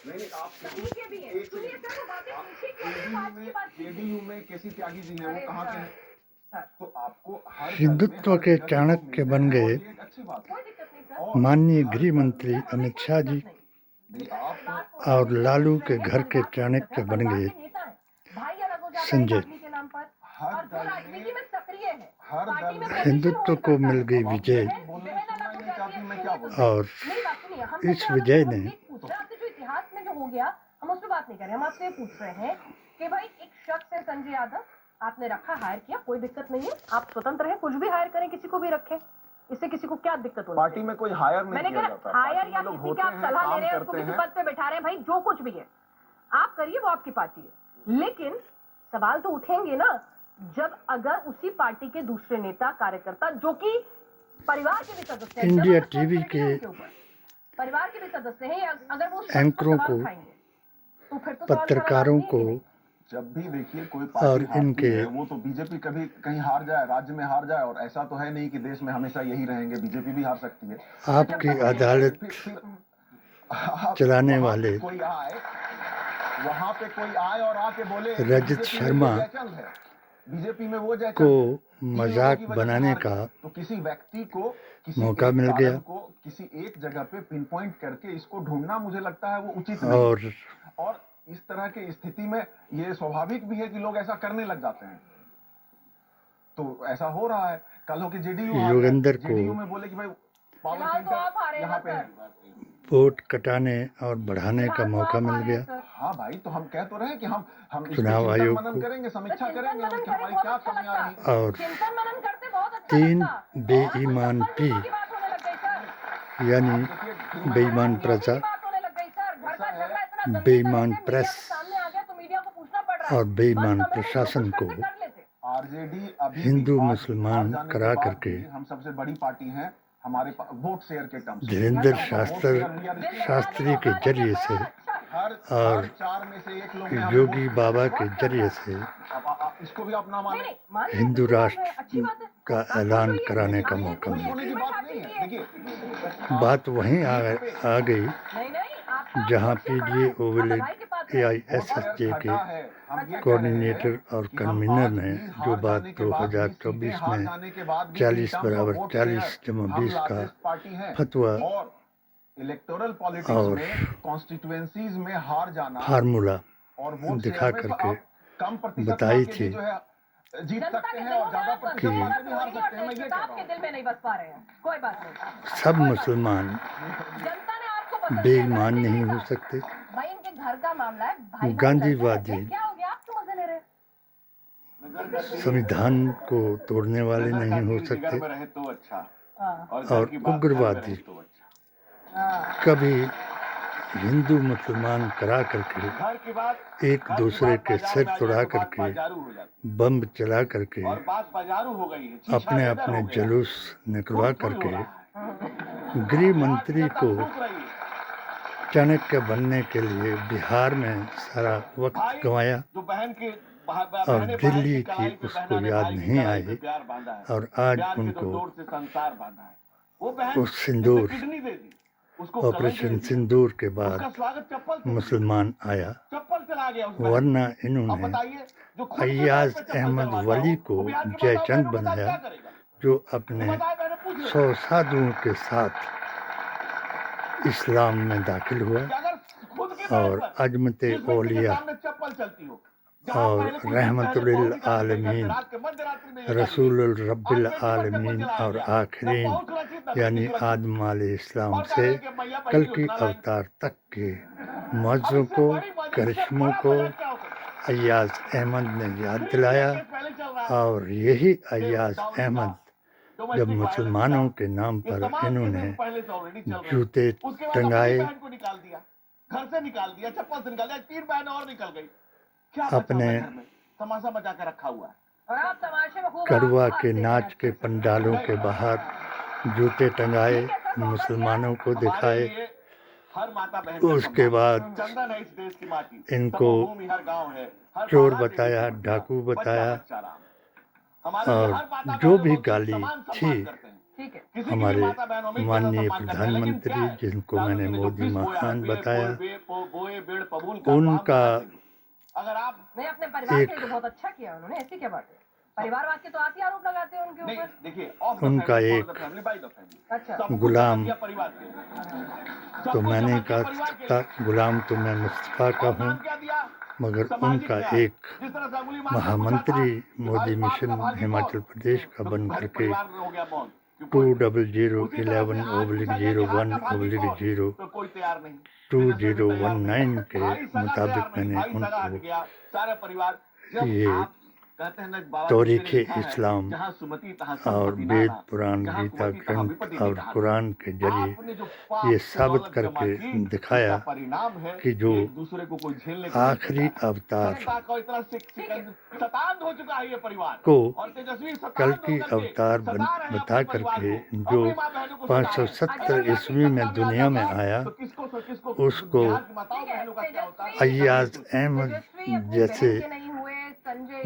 नहीं नहीं, आप सभी के भी हैं। एक सुनिए सेकंड, सर, वो बातें आप पूछी क्यों नहीं? वो आज की बात कीजिए। एडीयू में केसी त्यागी जी हैं, वो अरे कहाँ के सर, हैं? सर तो आपको हर दल में हिंदुत्व हर के जगह के लोग चाणक्य मिलते बन हैं गए और ये एक अच्छी बात है। कोई दिक्कत नहीं सर। और माननीय हर गृह दल मंत्री में हमें अमित कोई शाह दिक्कत जी नहीं। नहीं, देखिए, आप बात और सोशल मीडिया लालू पूछ के रहे हैं, घर के परिवार की दिक्कत है, चाणक्य बन परिवार गए के नेता हैं, भाई अलग हो जाता है एक संजय। आदमी के नाम पर, हर और वो दल राजनीति में सक्रिय है, हर पार्टी दल में में पोजीशन हिंदुत्व होल्ड को करता मिल है। गई अब आप विजय मुझे बोलना बहन सुनना अलग ही हो नहीं जाती चाहती, है, मैं क्या सुनिए बोलूं? और मेरी बात सुनिए। हम इस सबसे विजय हम ने ये पूछ रहे हैं आपसे, जो इतिहास में जो हो गया हम उस पर बात नहीं कर रहे, हम आपसे ये पूछ रहे हैं कि भाई एक शख्स है संजय यादव, आपने रखा, हायर किया, कोई दिक्कत नहीं है, आप स्वतंत्र हैं, कुछ भी हायर करें, किसी को भी रखें, इससे किसी को क्या दिक्कत होगी? पार्टी में कोई हायर नहीं मैंने किया कहा जाता, हायर पार्टी या में लोग किसी होते का आप हैं, सलाह ले काम रहे हैं, उसको करते किसी हैं। पद पे बैठा रहे हैं, भाई जो कुछ भी है आप करिए, वो आपकी पार्टी है। लेकिन सवाल तो उठेंगे ना जब अगर उसी पार्टी के दूसरे नेता कार्यकर्ता जो कि परिवार के भी सदस्य हैं, इंडिया जबरदस्त टीवी करेंगे के उनके ऊपर, परिवार के भी सदस्य हैं, अगर वो एंकरों सवाल को, उठाएंगे तो फिर तो सवाल उठाना पत्रकारों लाजमी है को कि नहीं? जब भी देखिए कोई और पार्टी हारती इनके है, वो तो बीजेपी कभी कहीं हार जाए, राज्य में हार जाए, और ऐसा तो है नहीं कि देश में हमेशा यही रहेंगे, बीजेपी भी हार सकती है। आपकी अदालत फिर चलाने वहां वाले कोई आए, वहां पे कोई आए और आके बोले कि रजत बीजेपी में शर्मा ये जयचंद है, बीजेपी में वो को जयचंद है, इन लोगों मजाक की वजह से बनाने हार का गए। तो किसी व्यक्ति को, किसी मौका एक मिल कारण गया को किसी एक जगह पे पिन पॉइंट करके इसको ढूंढना, मुझे लगता है वो उचित नहीं है। और इस तरह की स्थिति में ये स्वाभाविक भी है कि लोग ऐसा करने लग जाते हैं। तो ऐसा हो रहा है, कल हो कि योगेंद्र को जेडीयू में बोले कि भाई पावर फिलहाल तो आप हारे सेंटर हैं यहाँ पे ना है। वोट कटाने और बढ़ाने का फिलहाल तो मौका आप मिल हारे हैं गया सर। हाँ भाई, तो हम कह तो रहे हैं कि हम इस पे चुनाव चिंतन आयोग मनन को, करेंगे, समीक्षा चिंतन करेंगे मनन कि करें, हमारी बहुत क्या अच्छा कमियां लगता। रही। और चिंतन मनन करते बहुत अच्छा 3 लगता। बेईमान पी की बात होने लग गई सर, यानी बेईमान प्रजा, की बात होने लग गई सर। घर का झगड़ा इतना गंदी बेईमान तरह से प्रेस मीडिया के सामने आ गया तो मीडिया को पूछना पड़ रहा है, और बेईमान बंद कमरे में जो प्रशासन कुछ को करते कर लेते। आरजेडी अभी हिंदू भी आज मुसलमान हार जाने करा के बाद करके भी हम सबसे बड़ी पार्टी हैं, हमारे वोट शेयर के टर्म्स में। धीरेन्द्र शास्त्री के जरिए से और हर 4 में से 1 लोग ने योगी बाबा के जरिए से इसको भी अपना माने। हिंदू राष्ट्र का ऐलान कराने का मौका मिला। होने की बात नहीं है। देखिए, बात वहीं आ गई जहां पीडीए ओवल एआईएसएसजे के कोऑर्डिनेटर और कन्वीनर ने जो बात 2024 में 40 बराबर 40 जमा 20 का फतवा इलेक्टोरल पॉलिटिक्स और में कॉन्स्टिट्यूएंसीज में हार जाना फार्मूला और वोट दिखा शेयर में करके कम प्रतिशत बताई के भी थी जो है जीत सकते हैं और ज्यादा प्रतिशत कि वाले भी हार सकते हैं। मैं ये कह रहा आपके दिल में नहीं बस पा रहे हैं, कोई बात नहीं। सब मुसलमान जनता ने आपको पसंद बेईमान किया, नहीं हो सकते। भाई इनके घर का मामला है, भाई गांधीवादी क्या हो गया, आप क्यों मजे ले रहे हैं? संविधान को तोड़ने वाले नहीं हो सकते तो अच्छा, और उग्रवादी तो अच्छा। कभी हिंदू मुसलमान करा करके एक दूसरे के सिर तोड़ा करके बम चला करके अपने अपने जुलूस निकलवा करके गृह मंत्री को चाणक्य बनने के लिए बिहार में सारा वक्त गंवाया और दिल्ली की उसको याद नहीं आई और आज उनको उस सिंदूर ऑपरेशन सिंदूर के बाद मुसलमान आया, वरना इन्होंने अय्याज अहमद वली को जयचंद बनाया जो अपने 100 साधुओं के साथ इस्लाम में दाखिल हुआ और अजमते औलिया और रहमतुल आलमीन रसूलुल रब्बिल आलमीन और आखिरीन यानी आदम अलैहिस्सलाम से कल की अवतार तक के मौजों को, करिश्मों को अय्याज अहमद ने याद दिलाया और यही अय्याज अहमद जब मुसलमानों के नाम पर इन्होंने जूते टंगाए, घर से निकाल दिया, चप्पल से निकाल दिया, 3 बहनें और निकल गई, अपने तमाशा बचा के रखा हुआ है। और आप तमाशे में खूब कड़वा के नाच के पंडालों के बाहर जूते टंगाए, मुसलमानों को दिखाए, हर माता बहन उसके बाद चंदन है इस देश की माटी, इनको हर गांव है, चोर बताया, डाकू बताया और जो भी गाली थी ठीक है। किसी की भी हमारे माता बहनों में माननीय सम्मान करते हैं। लेकिन प्रधानमंत्री क्या? जिनको दादू मैंने जी ने जो मोदी बीज बोया, महान पेड़ बताया, बोए पेड़ पबूल का, उनका तो हम समझ लेंगे। अगर आप नहीं, अपने परिवार के एक लिए तो बहुत अच्छा किया उन्होंने, ऐसी क्या बात है? परिवारवाद के तो आप ही आरोप लगाते हैं उनके नहीं ऊपर। देखिए, ऑफ द उनका फैमिली, फॉर एक the family, by the family, अच्छा। सब कुछ गुलाम, जमा दिया परिवार के लिए। तो सब कुछ मैंने जमा दिया कहा परिवार के था लिए। गुलाम तो मैं मुस्तफ़ा का और हूँ, नाम क्या दिया? मगर सामाजिक उनका न्याय। एक जिस तरह से अंगुली मार के पूछा था महामंत्री कि मोदी भाई बाप मिशन का भागी हिमाचल कौन? प्रदेश का तो बन घर करके परिवार में हो गया बॉन्ड कि कोई नहीं। उसी तरह से आज पूछा गया कि हाथ का भागी कौन? 2019/0 तो कोई तैयार नहीं। 2019 के भाई सगा मुताबिक तैयार नहीं, मैंने भाई सगा हट उनको गया, सारे परिवार। जब ये आप कहते हैं ना, बाबा जी ने तौरीख लिखा है, इस्लाम जहाँ सुमति तहाँ और संपत्ति वेद नाना, पुराण जहाँ गीता कुमति तहाँ ग्रंथ विपत्ति और निधान। कुरान के जरिए आपने जो ये पाप से साबित दौलत जमा करके की, दिखाया उसका परिणाम है कि जो एक दूसरे को कोई झेलने को नहीं आखिरी तैयार। अवतार सत्ता का इतना शतांध हो चुका है ये परिवार, को और तेजस्वी कल शतांध की होकर के अवतार सता रहे हैं बता अपने परिवार करके को, जो अपनी माँ बहनों को सता रहे हैं। 570 अगर ईस्वी में सत्ता दुनिया आ में जाता आया, तो किसको उसको बिहार की माताओं बहनों का क्या होता? अय्याज अहमद जैसे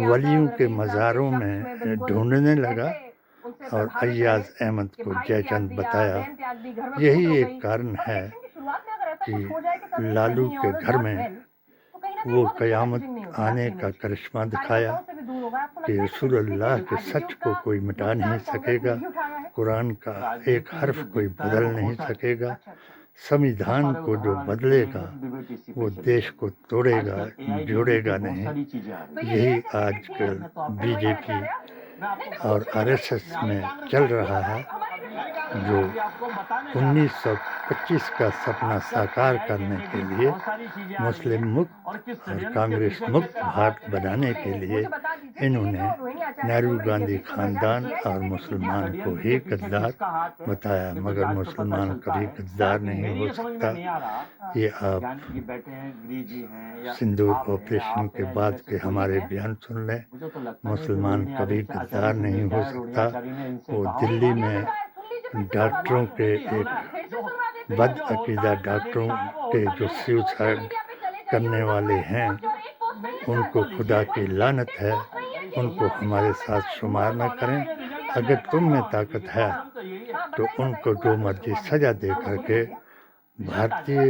वलियों के मज़ारों में ढूंढने लगा और अय्याज अहमद को जयचंद बताया। यही एक कारण है कि लालू के घर में वो क़यामत आने का करिश्मा दिखाया कि रसूलुल्लाह के सच को कोई मिटा नहीं सकेगा, कुरान का एक हर्फ कोई बदल नहीं सकेगा, संविधान को जो बदलेगा वो देश को तोड़ेगा, जोड़ेगा नहीं। यही आजकल बीजेपी और आरएसएस में चल रहा है, जो 1925 का सपना साकार करने के लिए मुस्लिम मुक्त और कांग्रेस मुक्त भारत बनाने के लिए इन्होंने नेहरू गांधी खानदान और मुसलमान को ही गद्दार बताया, मगर मुसलमान कभी गद्दार नहीं हो सकता। ये आप सिंदूर ऑपरेशन के बाद के हमारे बयान सुन लें, मुसलमान कभी गद्दार नहीं हो सकता। वो दिल्ली में डॉक्टरों के एक बदअकीदा डॉक्टरों के जो सुसाइड करने वाले हैं, उनको खुदा की लानत है, उनको हमारे साथ शुमार न करें। अगर तुम में ताकत है तो उनको जो मर्जी सजा दे करके भारतीय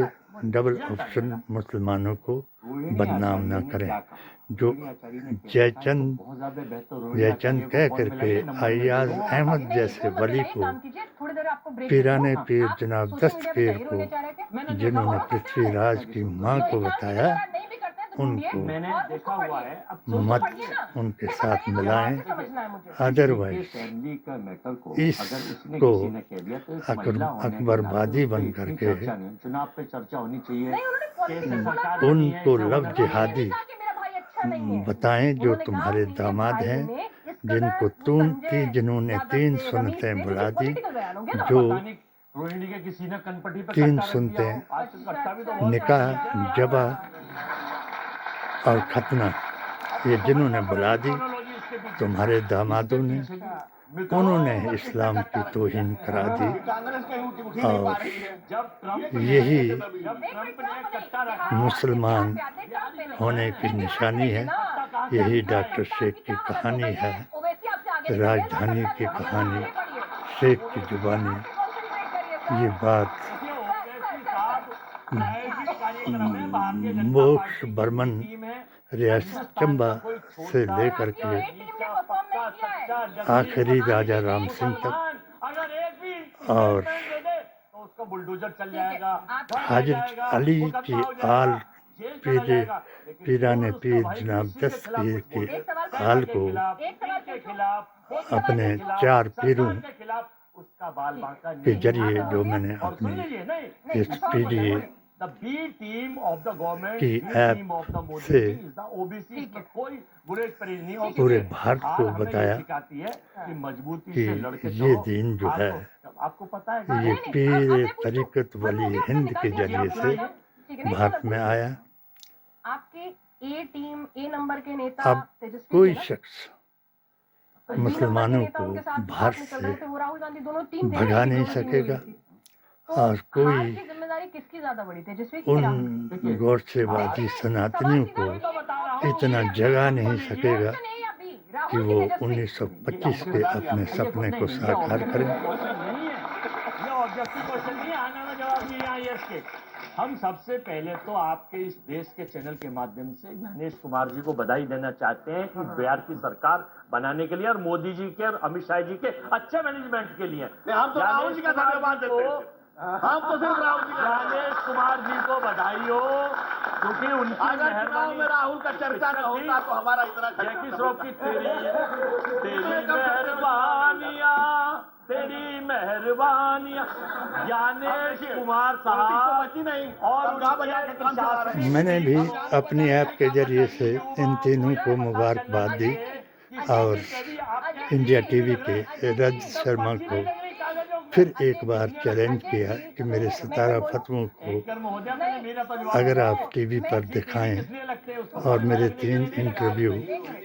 डबल ऑप्शन मुसलमानों को बदनाम न करें। जो जयचंद कह करके अय्याज अहमद जैसे वली को, पीराने पीर जनाब दस्त पीर को, जिन्होंने पृथ्वीराज की माँ को बताया, उनको मत उनके साथ मिलाएं, अदरवाइज इसको अकबरबादी बन करके उनको लव जिहादी बताएं जो तुम्हारे दामाद हैं, जिन्होंने 3 सुन्नतें भुला दी, जो 3 सुन्नतें निकाह, जबा और खतना, ये जिन्होंने भुला दी तुम्हारे दामादों ने, उन्होंने इस्लाम की तौहीन करा दी। और यही मुसलमान होने की निशानी है। यही डॉक्टर शेख की कहानी है, राजधानी की कहानी, शेख की जुबानी। ये बात मोक्ष बर्मन रियासत चंबा से लेकर के आखिरी राजा राम सिंह तक और हजरत अली की आल पीराने पीर जनाब दस्त पीर के आल को अपने 4 पीरों के जरिए, जो मैंने अपनी इस पीडीए की ऐप से पूरे भारत को बताया कि ये दिन जो है, ये पीर तरीक़त वली हिंद के जरिए से भारत में आया। आपके ए नंबर के नेता अब कोई शख्स मुसलमानों को भारत से भगा नहीं सकेगा, और कोई उन गौरसेवादी सनातनियों को इतना जगा नहीं सकेगा कि वो 1925 के अपने सपने को साकार करें। के हम सबसे पहले तो आपके इस देश के चैनल के माध्यम से ज्ञानेश कुमार जी को बधाई देना चाहते हैं कि बिहार की सरकार बनाने के लिए और मोदी जी के और अमित शाह जी के अच्छे मैनेजमेंट के लिए हम तो राहुल जी का धन्यवाद देते हैं। हम तो सिर्फ राहुल जी ज्ञानेश कुमार जी को बधाई हो, क्योंकि उनकी मेहरबानी में राहुल का चर्चा न होता तो हमारा इतना जैकी श्रॉफ की तेरी मेहरबानियां, तेरी मेहरबानियां, ज्ञानेश कुमार साहब नहीं और मैंने भी अपनी ऐप के जरिए से इन तीनों को मुबारकबाद दी और इंडिया टीवी के रज शर्मा को फिर एक बार चैलेंज किया कि मेरे 17 फतवों को अगर आप टीवी पर दिखाएं और मेरे 3 इंटरव्यू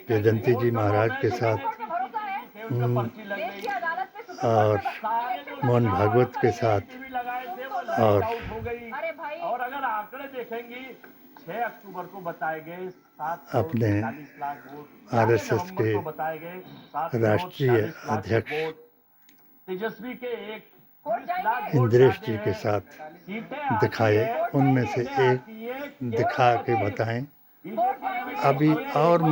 वेदंती जी महाराज के साथ और मोहन भागवत के साथ और अगर आंकड़े देखेंगी 6 अक्टूबर को बताए गए अपने आरएसएस के राष्ट्रीय अध्यक्ष तेजस्वी के एक इंद्रेश जी के साथ दिखाए, उनमें से एक दिखा के बताएं। अभी और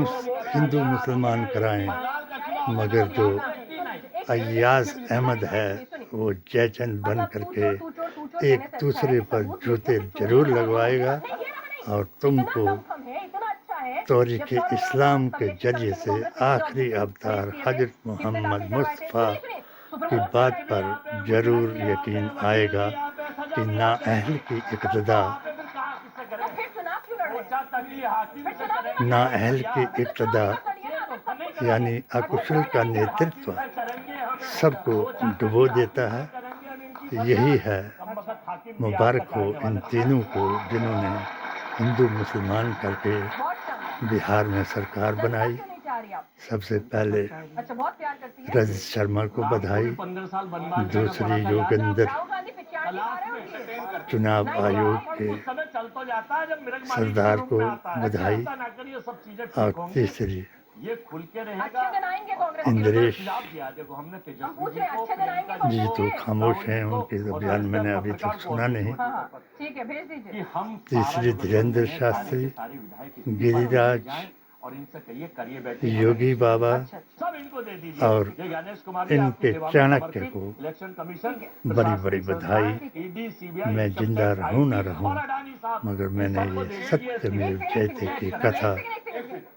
हिंदू मुसलमान कराएं, मगर जो अय्याज अहमद है वो जयचंद बन करके एक दूसरे पर जूते जरूर लगवाएगा और तुमको तारीख़ इस्लाम के जरिए से आखिरी अवतार हज़रत मोहम्मद मुस्तफ़ा की बात पर ज़रूर यकीन आएगा कि नाअहल की इक़्तिदा यानी अकुशल का नेतृत्व सबको डुबो देता है। यही है, मुबारक हो इन तीनों को जिन्होंने हिंदू मुसलमान करके बिहार में सरकार बनाई। सबसे पहले रजत शर्मा को बधाई, दूसरी योगेंद्र चुनाव आयोग के सरदार को बधाई और तीसरी इंद्रेश जी तो खामोश हैं, उनके तो बयान मैंने अभी तक सुना नहीं। तीसरी धीरेन्द्र शास्त्री, गिरिराज, योगी बाबा और इनके चाणक्य को बड़ी बड़ी बधाई। मैं जिंदा रहूं ना रहूं, मगर मैंने ये सत्यमेव जयते की कथा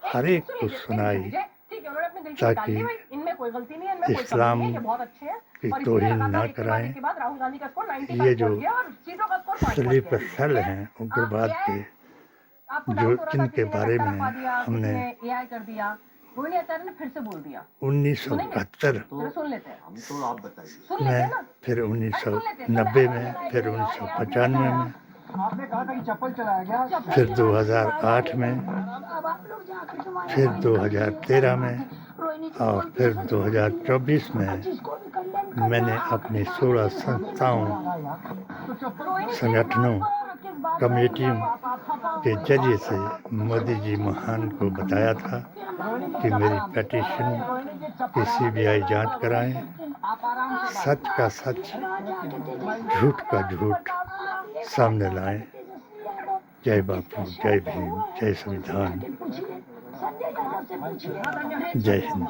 हर एक को सुनाई ताकि इस्लाम की तौहीन ना कराएं। ये जो स्लीपर सेल हैं उग्रवाद के, जो जिनके बारे में हमने 1971 में, फिर 1990 में, फिर 1995 में, फिर 2008 में, फिर 2013 में और फिर 2024 में मैंने अपनी 16 संस्थाओं, संगठनों, कमेटियों के जरिए से मोदी जी महान को बताया था कि मेरी पिटीशन की सीबीआई जांच कराएं, सच का सच, झूठ का झूठ सामने लाएं। जय बापू, जय भीम, जय संविधान, जय हिंद।